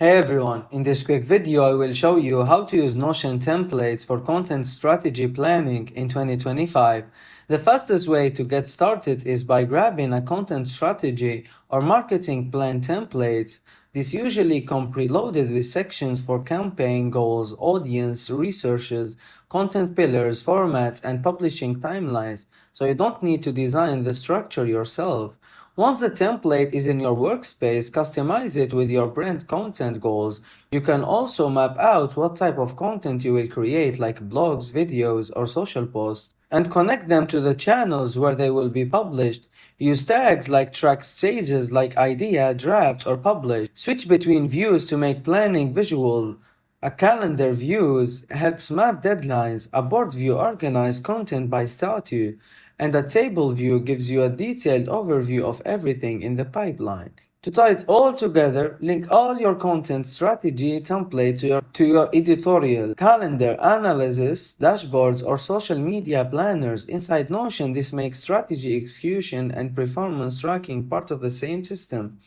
Hey everyone, in this quick video I will show you how to use Notion templates for content strategy planning in 2025. The fastest way to get started is by grabbing a content strategy or marketing plan templates. These usually come preloaded with sections for campaign goals, audience, researches, content pillars, formats, and publishing timelines, so you don't need to design the structure yourself. Once the template is in your workspace, customize it with your brand content goals. You can also map out what type of content you will create, like blogs, videos, or social posts, and connect them to the channels where they will be published. Use tags like track stages like idea, draft, or publish. Switch between views to make planning visual. A calendar views helps map deadlines, a board view organizes content by statue, and a table view gives you a detailed overview of everything in the pipeline. To tie it all together, link all your content strategy template to your editorial, calendar, analysis, dashboards, or social media planners inside Notion. This makes strategy execution and performance tracking part of the same system.